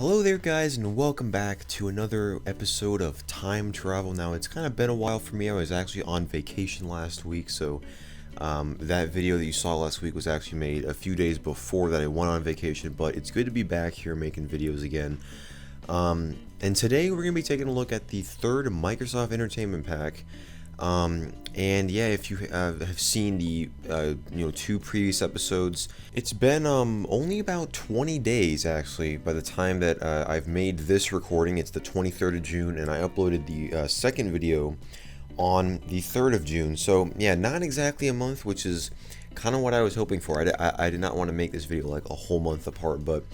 Hello there guys, and welcome back to another episode of Time Travel. Now it's kind of been a while for me. I was actually on vacation last week, so that video that you saw last week was actually made a few days before that I went on vacation, but it's good to be back here making videos again. And today we're going to be taking a look at the third Microsoft Entertainment Pack. And yeah, if you have seen the two previous episodes, it's been only about 20 days actually by the time that I've made this recording. It's the 23rd of June, and I uploaded the second video on the 3rd of June. So yeah, not exactly a month, which is kind of what I was hoping for. I did not want to make this video like a whole month apart, but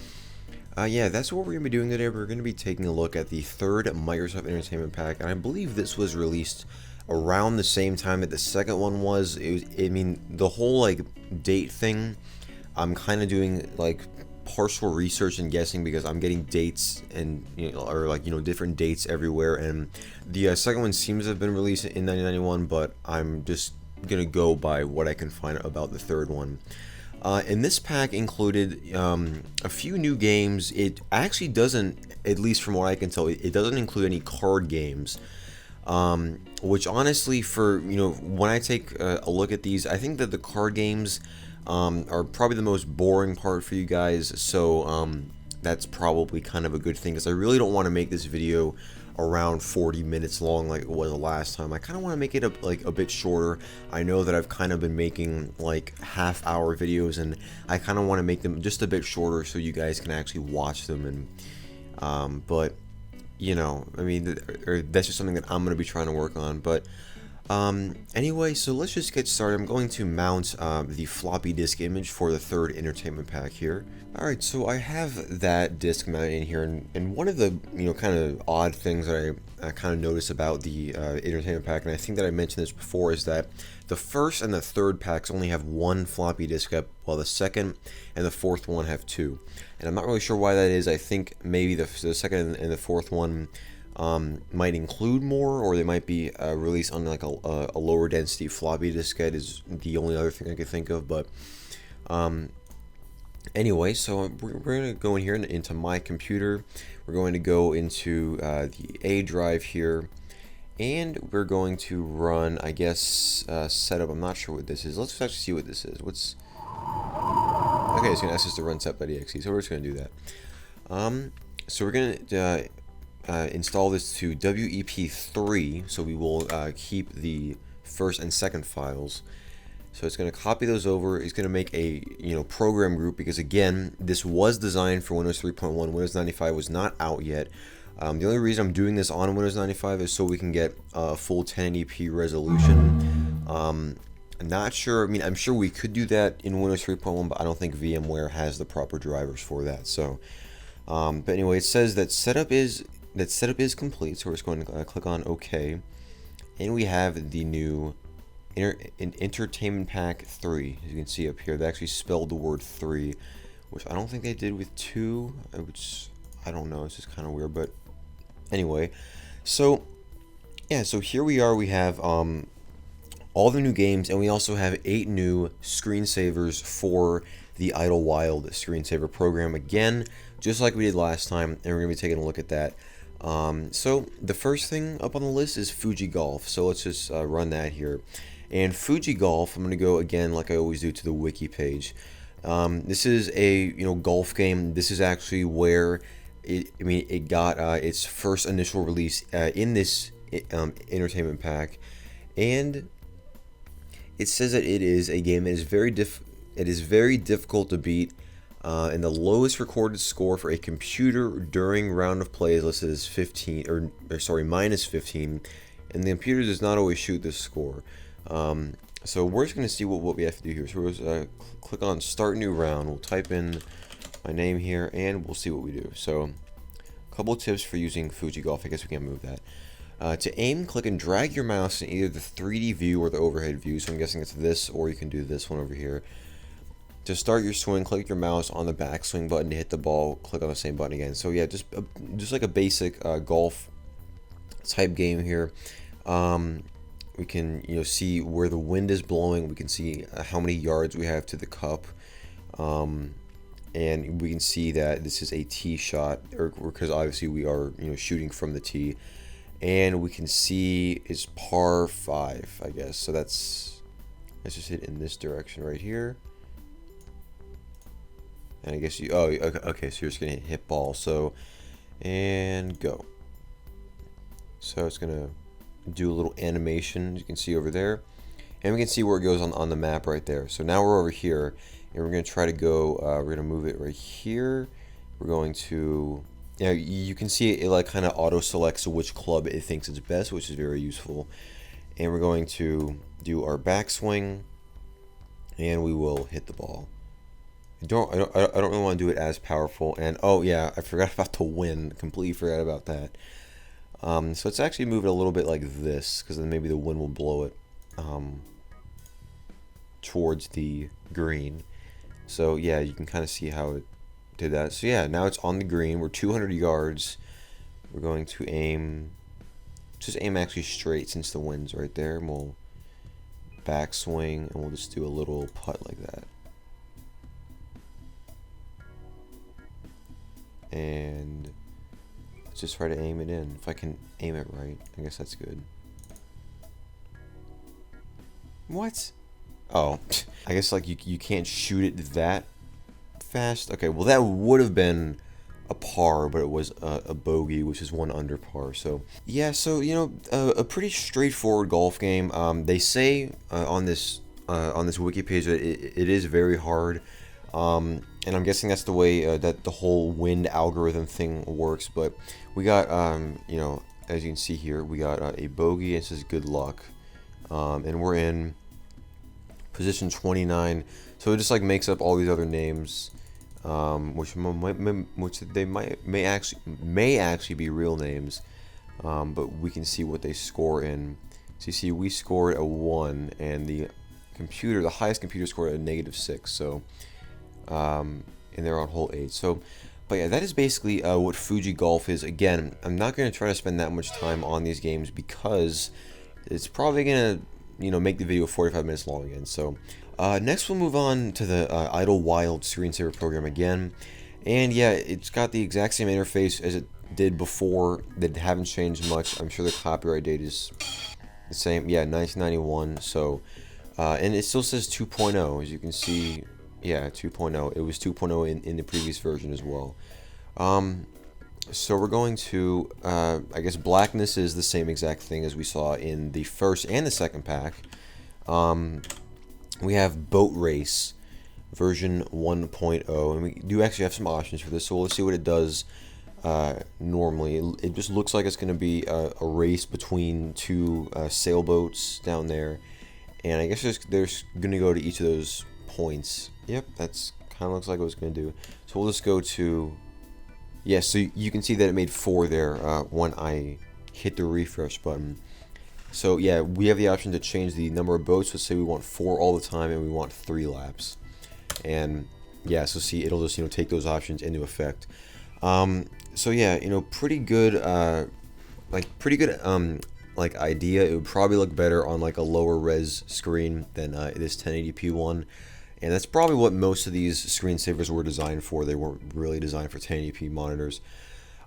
yeah, that's what we're going to be doing today. We're going to be taking a look at the third Microsoft Entertainment Pack, and I believe this was released around the same time that the second one was. I mean, the whole like date thing, I'm kind of doing like partial research and guessing because I'm getting dates and different dates everywhere, and the second one seems to have been released in 1991, but I'm just gonna go by what I can find about the third one. And this pack included a few new games. It actually doesn't, at least from what I can tell, it doesn't include any card games. Which honestly, for when I take a look at these, I think that the card games are probably the most boring part for you guys. So that's probably kind of a good thing, because I really don't want to make this video around 40 minutes long like it was the last time. I kind of want to make it a bit shorter. I know that I've kind of been making like half-hour videos, and I kind of want to make them just a bit shorter so you guys can actually watch them. And but I mean, that's just something that I'm going to be trying to work on. But anyway, so let's just get started. I'm going to mount the floppy disk image for the third entertainment pack here. Alright, so I have that disk mounted in here, and one of the kind of odd things that I kind of noticed about the entertainment pack, and I think that I mentioned this before, is that the first and the third packs only have one floppy disk up, while the second and the fourth one have two. And I'm not really sure why that is. I think maybe the second and the fourth one might include more, or they might be released on like a lower density floppy diskette is the only other thing I could think of. But anyway, so we're going to go in here into my computer. We're going to go into the A drive here, and we're going to run, I guess, setup. I'm not sure what this is. Let's actually see what this is. Okay, it's going to ask us to run setup.exe, so we're just going to do that. So we're going to install this to WEP3, so we will keep the first and second files. So it's going to copy those over. It's going to make a program group, because again, this was designed for Windows 3.1. Windows 95 was not out yet. The only reason I'm doing this on Windows 95 is so we can get a full 1080p resolution. I'm not sure. I mean, I'm sure we could do that in Windows 3.1, but I don't think VMware has the proper drivers for that. So, but anyway, it says that setup is complete. So we're just going to click on OK, and we have the new Entertainment Pack 3. As you can see up here, they actually spelled the word 3, which I don't think they did with 2. Which I don't know. It's just kind of weird, but anyway. So yeah, so here we are. We have all the new games, and we also have 8 new screensavers for the Idlewild Screensaver program, again, just like we did last time, and we're going to be taking a look at that. So the first thing up on the list is Fuji Golf, so let's just run that here. And Fuji Golf, I'm going to go again like I always do to the wiki page. This is a golf game. This is actually where it got its first initial release in this entertainment pack, and it says that it is a game that is very difficult to beat, and the lowest recorded score for a computer during round of play is listed as 15, or sorry, minus 15, and the computer does not always shoot this score. So we're just going to see what we have to do here. So we'll just, click on Start New Round. We'll type in my name here, and we'll see what we do. So a couple tips for using Fuji Golf. I guess we can't move that. To aim, click and drag your mouse in either the 3D view or the overhead view. So I'm guessing it's this, or you can do this one over here. To start your swing, click your mouse on the backswing button to hit the ball. Click on the same button again. So yeah, just like a basic golf type game here. We can see where the wind is blowing. We can see how many yards we have to the cup. and we can see that this is a tee shot, or because obviously we are shooting from the tee, and we can see is par 5, I guess. So let's just hit in this direction right here. And I guess okay, so you're just gonna hit ball. So, and go. So it's gonna do a little animation, you can see over there, and we can see where it goes on the map right there. So now we're over here, and we're gonna try to go. We're gonna move it right here. We're going to, you can see it like kind of auto selects which club it thinks is best, which is very useful. And we're going to do our backswing, and we will hit the ball. I don't really want to do it as powerful. And oh yeah, I forgot about the wind. Completely forgot about that. So let's actually move it a little bit like this, because then maybe the wind will blow it towards the green. So yeah, you can kind of see how it did that. So yeah, now it's on the green. We're 200 yards. We're going to aim, just aim actually straight since the wind's right there. And we'll backswing, and we'll just do a little putt like that. And let's just try to aim it in. If I can aim it right, I guess that's good. What? Oh, I guess like you can't shoot it that fast. Okay, well that would have been a par, but it was a bogey, which is 1 under par. So yeah, so a pretty straightforward golf game. They say on this wiki page that it is very hard. And I'm guessing that's the way that the whole wind algorithm thing works. But we got, as you can see here, we got a bogey. It says good luck, and we're in position 29. So it just like makes up all these other names, which they may actually be real names, but we can see what they score in. So you see, we scored a 1, and the highest computer scored a -6. So. And they're on hole 8. So, but yeah, that is basically what Fuji Golf is. Again, I'm not going to try to spend that much time on these games because it's probably going to, make the video 45 minutes long again. So, next we'll move on to the Idlewild Screensaver program again. And yeah, it's got the exact same interface as it did before. They haven't changed much. I'm sure the copyright date is the same. Yeah, 1991. So, and it still says 2.0, as you can see. Yeah, 2.0. It was 2.0 in the previous version as well. So we're going to, I guess blackness is the same exact thing as we saw in the first and the second pack. We have boat race version 1.0, and we do actually have some options for this. So let's see what it does normally. It just looks like it's going to be a race between 2 sailboats down there, and I guess there's going to go to each of those points. Yep, that's kind of looks like what it's going to do. So we'll just go to, yeah, so you can see that it made 4 there when I hit the refresh button. So yeah, we have the option to change the number of boats. Let's say we want 4 all the time, and we want 3 laps. And yeah, so see, it'll just take those options into effect. So yeah, pretty good like idea. It would probably look better on like a lower res screen than this 1080p one. And that's probably what most of these screensavers were designed for. They weren't really designed for 1080p monitors.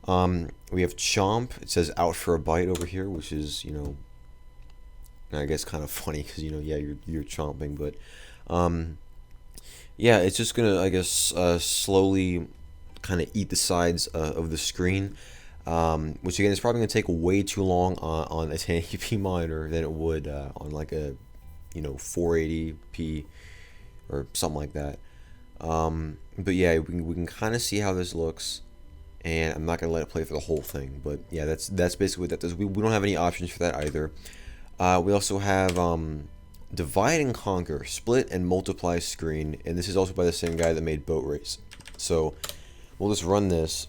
We have Chomp. It says out for a bite over here, which is, I guess kind of funny because, yeah, you're chomping. But, yeah, it's just going to, I guess, slowly kind of eat the sides of the screen. Which, again, is probably going to take way too long on a 1080p monitor than it would on like a, 480p or something like that. But yeah, we can kind of see how this looks, and I'm not gonna let it play for the whole thing. But yeah, that's basically what that does. We don't have any options for that either. We also have divide and conquer, split and multiply screen, and this is also by the same guy that made Boat Race. So we'll just run this.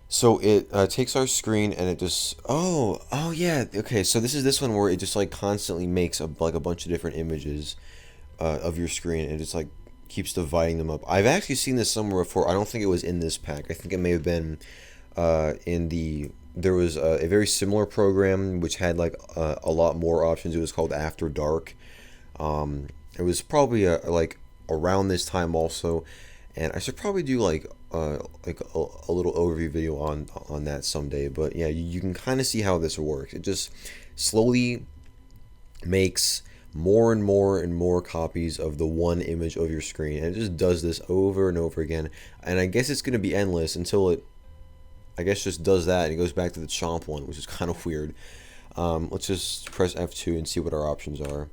So it takes our screen and it just oh yeah, okay. So this one where it just like constantly makes a bunch of different images of your screen, and just like keeps dividing them up. I've actually seen this somewhere before. I don't think it was in this pack. I think it may have been there was a very similar program which had like a lot more options. It was called After Dark. It was probably like around this time also, And I should probably do like a little overview video on that someday. But yeah, you can kind of see how this works. It just slowly makes more and more and more copies of the one image of your screen, and it just does this over and over again. And I guess it's going to be endless until it, I guess, just does that and it goes back to the chomp one, which is kind of weird. Let's just press F2 and see what our options are,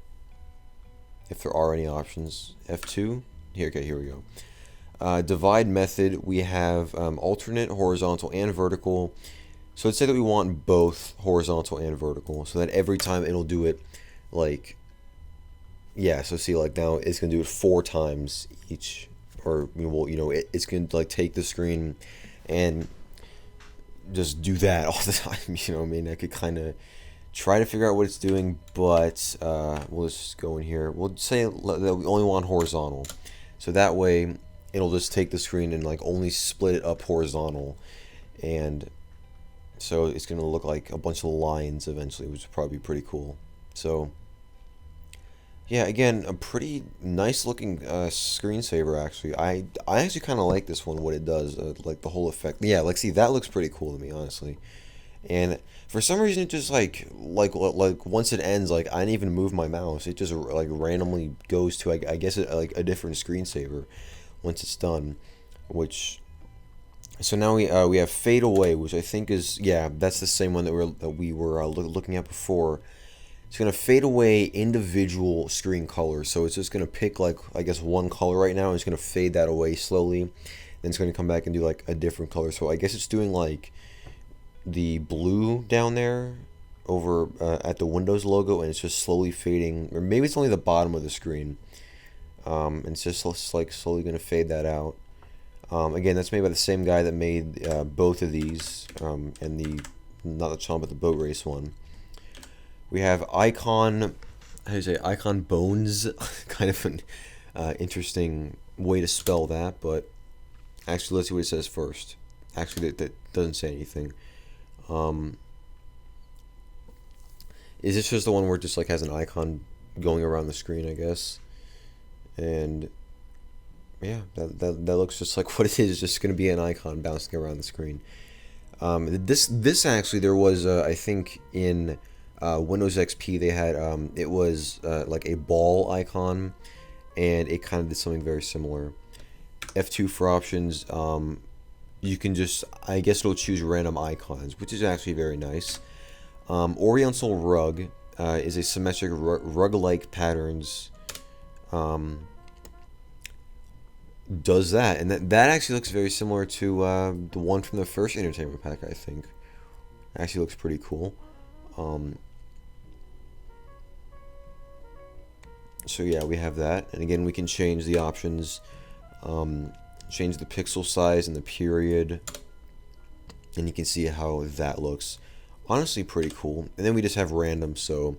if there are any options. F2 here. Okay, here we go. Divide method, we have alternate, horizontal, and vertical. So let's say that we want both horizontal and vertical, so that every time it'll do it, like, yeah, so see, like, now it's going to do it 4 times each, or, well, it's going to, like, take the screen and just do that all the time, I mean, I could kind of try to figure out what it's doing, but we'll just go in here. We'll say that we only want horizontal, so that way it'll just take the screen and, like, only split it up horizontal, and so it's going to look like a bunch of lines eventually, which would probably be pretty cool. So yeah, again, a pretty nice looking screensaver, actually. I actually kind of like this one, what it does, like the whole effect. Yeah, like, see, that looks pretty cool to me, honestly. And for some reason, it just like once it ends, like, I didn't even move my mouse. It just like randomly goes to, I guess, like a different screensaver once it's done. Which, so now we have Fadeaway, which I think is, yeah, that's the same one that we were looking at before. It's going to fade away individual screen colors. So it's just going to pick, like, I guess, one color right now, and it's going to fade that away slowly. Then it's going to come back and do, like, a different color. So I guess it's doing, like, the blue down there over at the Windows logo, and it's just slowly fading. Or maybe it's only the bottom of the screen. And it's just, like, slowly going to fade that out. Again, that's made by the same guy that made both of these, and not the chomp, but the boat race one. We have icon, how do you say, icon bones, kind of an interesting way to spell that, but actually, let's see what it says first. Actually, that doesn't say anything. Is this just the one where it just, like, has an icon going around the screen, I guess? And yeah, that looks just like what it is. It's just going to be an icon bouncing around the screen. This actually, there was, I think, in Windows XP, they had, it was like a ball icon, and it kind of did something very similar. F2 for options, you can just, I guess it'll choose random icons, which is actually very nice. Oriental Rug is a symmetric rug-like patterns, does that, and that actually looks very similar to the one from the first entertainment pack, I think. Actually looks pretty cool. So yeah, we have that, and again, we can change the options, change the pixel size and the period, and you can see how that looks. Honestly, pretty cool. And then we just have random. So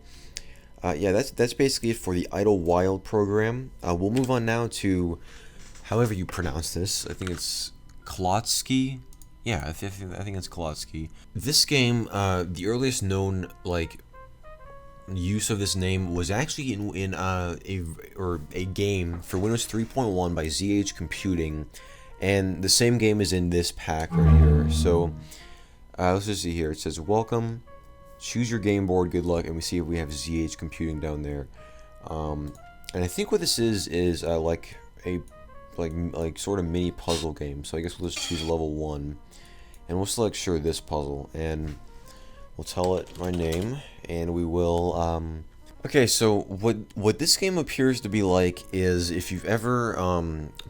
yeah, that's basically it for the Idlewild program. We'll move on now to, however you pronounce this. I think it's Klotsky. Yeah, I think it's Klotsky. This game, the earliest known, like, use of this name was actually in a game for Windows 3.1 by ZH Computing, and the same game is in this pack right here. So let's just see here. It says welcome, choose your game board, good luck, and we see if we have ZH Computing down there. And I think what this is like a sort of mini puzzle game. So I guess we'll just choose level 1, and we'll select sure this puzzle, and we'll tell it my name, and we will, okay, so what this game appears to be like is, if you've ever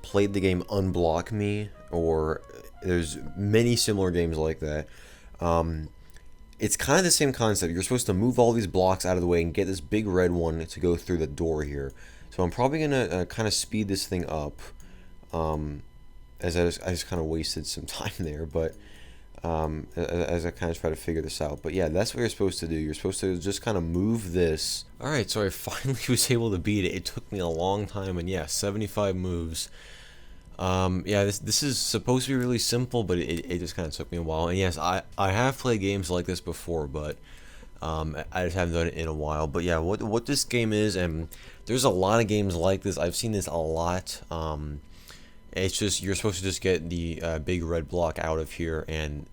played the game Unblock Me, or there's many similar games like that, it's kind of the same concept. You're supposed to move all these blocks out of the way and get this big red one to go through the door here. So I'm probably gonna kind of speed this thing up, as I just kind of wasted some time there, but as I kind of try to figure this out. But yeah, that's what you're supposed to do. You're supposed to just kind of move this. Alright, so I finally was able to beat it. It took me a long time, and yeah, 75 moves. Yeah, this is supposed to be really simple, but it just kind of took me a while. And yes, I have played games like this before, but I just haven't done it in a while. But yeah, what this game is, and there's a lot of games like this. I've seen this a lot. It's just you're supposed to just get the big red block out of here, and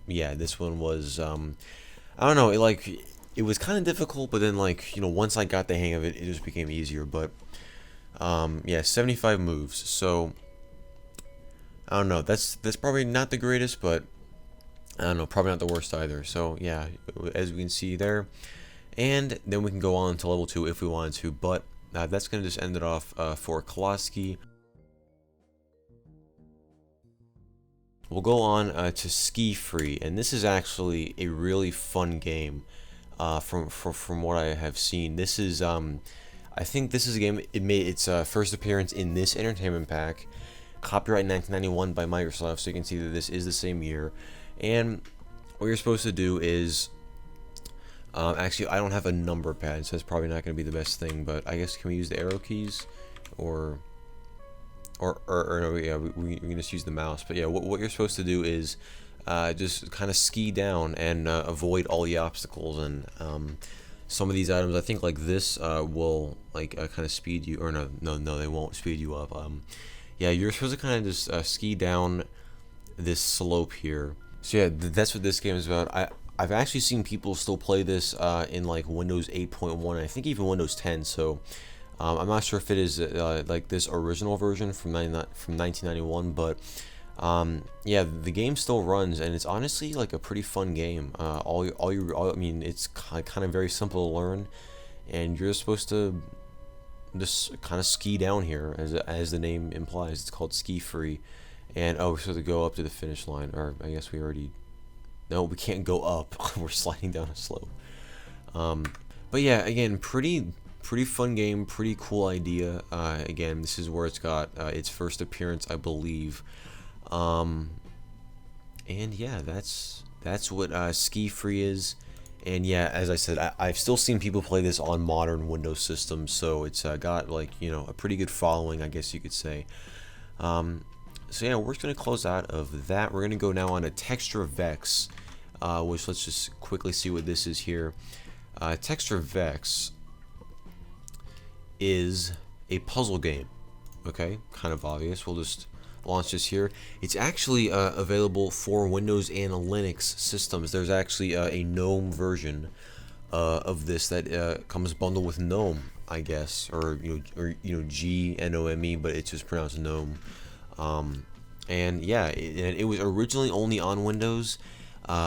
yeah, this one was I don't know, it was kind of difficult, but then like once I got the hang of it, it just became easier. But yeah, 75 moves. So I don't know. That's probably not the greatest, but I don't know, probably not the worst either. So yeah, as we can see there, and then we can go on to level 2 if we wanted to. But that's gonna just end it off for Kolaski. We'll go on to Ski Free, and this is actually a really fun game. From what I have seen, this is I think this is a game. It made its first appearance in this entertainment pack, copyright 1991 by Microsoft. So you can see that this is the same year. And what you're supposed to do is, actually, I don't have a number pad, so that's probably not going to be the best thing. But I guess can we use the arrow keys, or no, yeah, we can just use the mouse. But yeah, what you're supposed to do is just kind of ski down and avoid all the obstacles. And some of these items, I think like this will like kind of speed you, or no, they won't speed you up. Yeah, you're supposed to kind of just ski down this slope here. So yeah, that's what this game is about. I've actually seen people still play this in like Windows 8.1, I think even Windows 10. So I'm not sure if it is like this original version from 1991, but yeah, the game still runs, and it's honestly like a pretty fun game. I mean, it's kind of very simple to learn, and you're supposed to just kind of ski down here, as the name implies. It's called Ski Free, and we're supposed to go up to the finish line, or I guess we already. No, we can't go up. We're sliding down a slope. But yeah, again, pretty fun game, pretty cool idea. Again, this is where it's got its first appearance, I believe. And yeah, that's what Ski Free is. And yeah, as I said, I've still seen people play this on modern Windows systems, so it's got like a pretty good following, I guess you could say. So yeah, we're just gonna close out of that. We're gonna go now on to Texture Vex, which let's just quickly see what this is here. Texture Vex is a puzzle game. Okay, kind of obvious. We'll just launch this here. It's actually available for Windows and Linux systems. There's actually a GNOME version of this that comes bundled with GNOME, I guess, or GNOME, but it's just pronounced GNOME. And yeah, it was originally only on Windows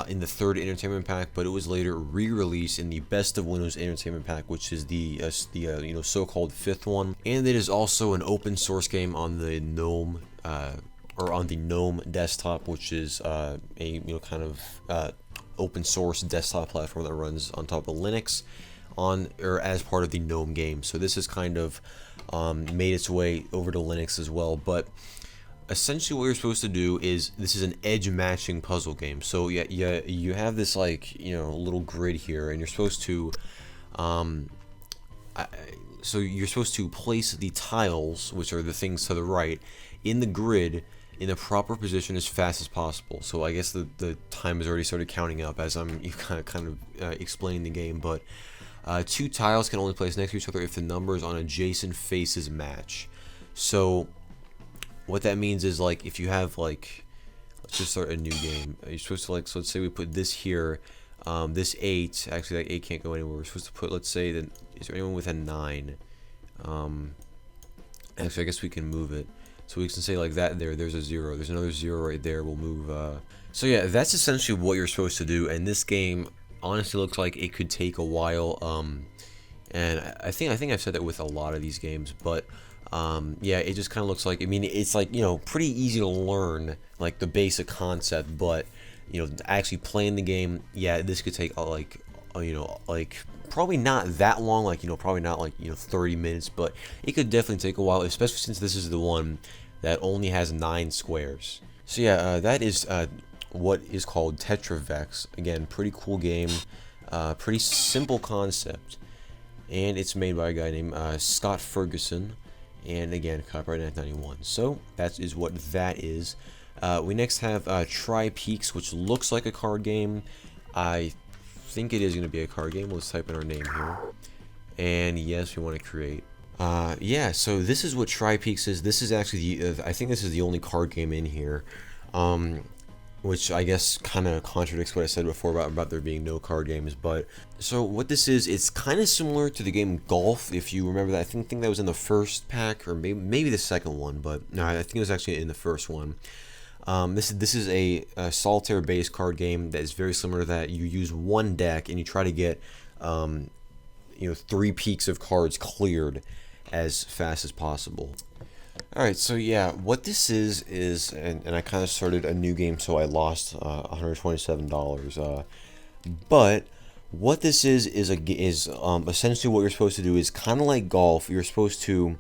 in the 3rd Entertainment Pack, but it was later re-released in the Best of Windows Entertainment Pack, which is the so-called 5th one. And it is also an open source game on the GNOME or on the GNOME desktop, which is a kind of open source desktop platform that runs on top of Linux or as part of the GNOME game. So this has kind of made its way over to Linux as well. But essentially what you're supposed to do is, this is an edge matching puzzle game. So yeah, you have this like little grid here, and you're supposed to so you're supposed to place the tiles, which are the things to the right, in the grid in the proper position as fast as possible. So I guess the time has already started counting up as I'm kind of explaining the game. But 2 tiles can only place next to each other if the numbers on adjacent faces match. So what that means is, like, if you have, like, let's just start a new game. You're supposed to, like, so let's say we put this here, this 8, actually that 8 can't go anywhere. We're supposed to put, let's say, that, is there anyone with a 9? Actually, I guess we can move it. So we can say like that there's a 0. There's another 0 right there. We'll move, so yeah, that's essentially what you're supposed to do. And this game honestly looks like it could take a while. And I think I've said that with a lot of these games, but yeah, it just kind of looks like, I mean, it's like, pretty easy to learn, like, the basic concept, but, actually playing the game, yeah, this could take, like, probably not that long, like, probably not, like, 30 minutes, but it could definitely take a while, especially since this is the one that only has 9 squares. So yeah, that is, what is called Texture Vex. Again, pretty cool game, pretty simple concept, and it's made by a guy named, Scott Ferguson. And again, copyright 1991. So that is what that is. We next have Tri Peaks, which looks like a card game. I think it is going to be a card game. Let's type in our name here. And yes, we want to create. Yeah, so this is what Tri-Peaks is. This is actually I think this is the only card game in here, which I guess kind of contradicts what I said before about there being no card games. But so what this is, it's kind of similar to the game Golf, if you remember that. I think that was in the first pack, or maybe the second one, but no, I think it was actually in the first one. This is a solitaire-based card game that is very similar to that. You use one deck and you try to get 3 peaks of cards cleared as fast as possible. Alright, so yeah, what this is, and I kind of started a new game, so I lost $127. But what this is essentially what you're supposed to do is kind of like Golf. You're supposed to,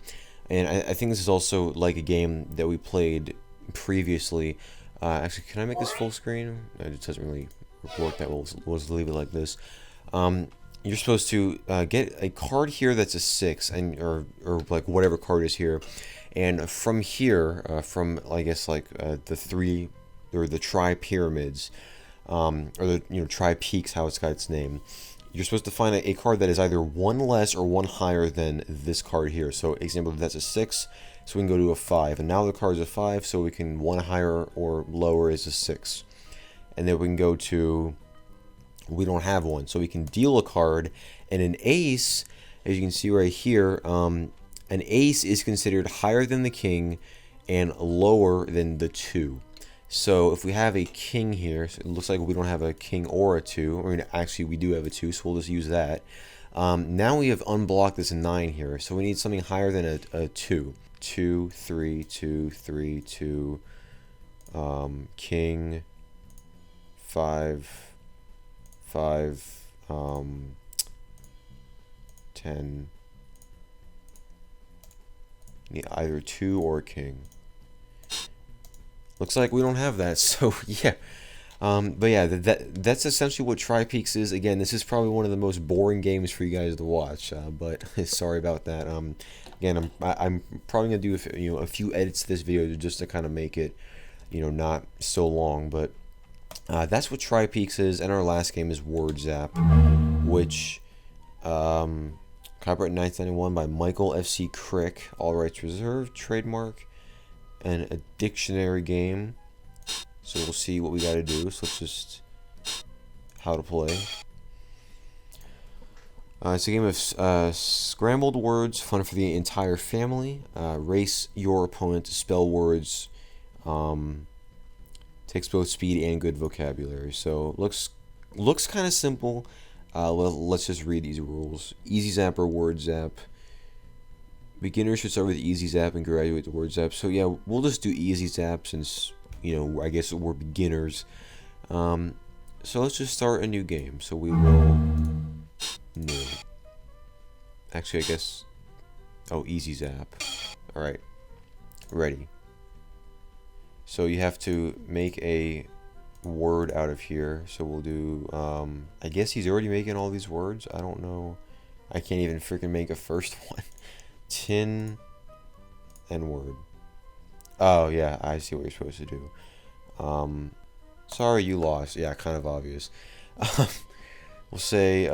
and I think this is also like a game that we played previously. Actually, can I make this full screen? It doesn't really work that well. We'll just leave it like this. You're supposed to get a card here that's a 6, and or like whatever card is here, and from here, from I guess like the 3 or the tri-pyramids, or the tri-peaks, how it's got its name. You're supposed to find a card that is either 1 less or 1 higher than this card here. So, example, that's a 6, so we can go to a 5, and now the card is a 5, so we can 1 higher or lower is a 6, and then we can go to. We don't have one, so we can deal a card, and an ace, as you can see right here, an ace is considered higher than the king and lower than the 2. So if we have a king here, so it looks like we don't have a king or a 2. I mean, actually we do have a 2, so we'll just use that. Now we have unblocked this 9 here, so we need something higher than a 2. 2, 3, 2, 3, 2, king, 5, 10. Need either 2 or a king. Looks like we don't have that, so yeah. But yeah, that's essentially what Tri-Peaks is. Again, this is probably one of the most boring games for you guys to watch, but sorry about that. Again, I'm probably gonna do a few edits to this video just to kind of make it, not so long, but. That's what Tri-Peaks is, and our last game is Word Zap, which copyright 1991 by Michael F.C. Crick, all rights reserved, trademark, and a dictionary game. So we'll see what we got to do. So let's just how to play. It's a game of scrambled words, fun for the entire family. Race your opponent to spell words. Takes both speed and good vocabulary. So looks kind of simple. Let's just read these rules. Easy Zap or Word Zap. Beginners should start with Easy Zap and graduate to Word Zap. So yeah, we'll just do Easy Zap since I guess we're beginners. So let's just start a new game. So we will new. Actually, I guess. Oh, Easy Zap. All right, ready. So you have to make a word out of here. So we'll do, I guess he's already making all these words. I don't know. I can't even freaking make a first one. Tin and word. Oh, yeah, I see what you're supposed to do. Sorry you lost. Yeah, kind of obvious. We'll say,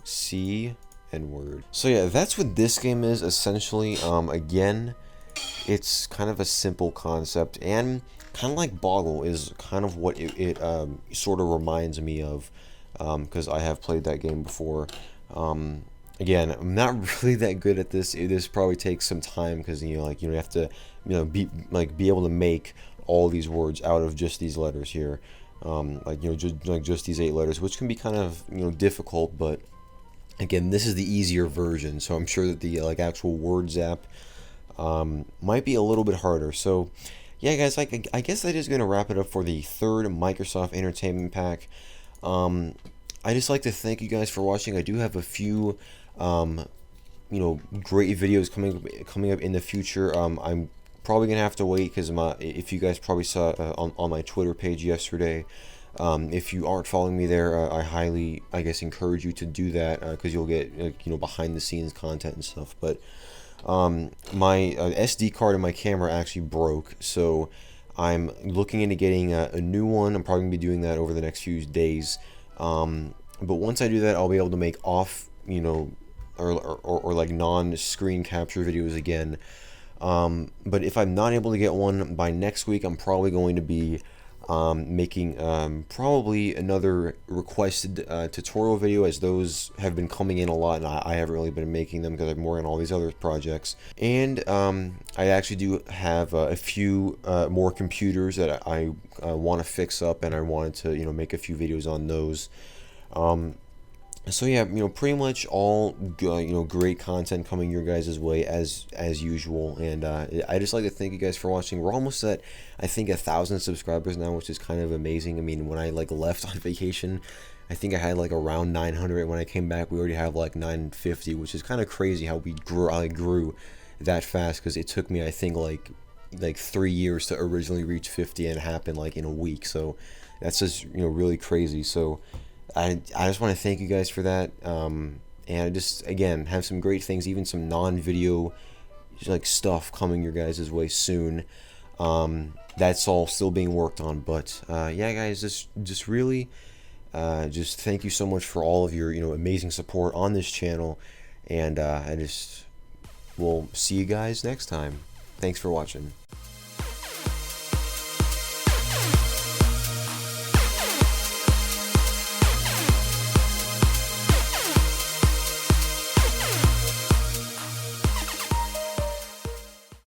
C and word. So yeah, that's what this game is, essentially. Again, it's kind of a simple concept, and kind of like Boggle is kind of what it sort of reminds me of, because I have played that game before. Again, I'm not really that good at this. This probably takes some time because you have to be able to make all these words out of just these letters here, just these 8 letters, which can be kind of difficult. But again, this is the easier version, so I'm sure that the actual Word Zap might be a little bit harder. So yeah, guys, I guess that is going to wrap it up for the 3rd Microsoft Entertainment Pack. I just like to thank you guys for watching. I do have a few great videos coming up in the future. I'm probably gonna have to wait because if you guys probably saw on my Twitter page yesterday, if you aren't following me there, I highly encourage you to do that, because you'll get behind the scenes content and stuff. But my SD card in my camera actually broke, so I'm looking into getting a new one. I'm probably gonna be doing that over the next few days. But once I do that, I'll be able to make or like non-screen capture videos again. But if I'm not able to get one by next week, I'm probably going to be making probably another requested tutorial video, as those have been coming in a lot and I haven't really been making them because I'm working on all these other projects. And I actually do have a few more computers that I want to fix up, and I wanted to make a few videos on those. So yeah, pretty much all great content coming your guys' way as usual, and I just like to thank you guys for watching. We're almost at, I think, 1,000 subscribers now, which is kind of amazing. I mean, when I left on vacation, I think I had around 900. When I came back, we already have 950, which is kind of crazy how we grew that fast, because it took me, I think, like 3 years to originally reach 50, and it happened in a week. So that's just really crazy. So I just want to thank you guys for that, and I just, again, have some great things, even some non-video stuff coming your guys' way soon. That's all still being worked on, but yeah, guys, just really just thank you so much for all of your amazing support on this channel, and I just will see you guys next time. Thanks for watching.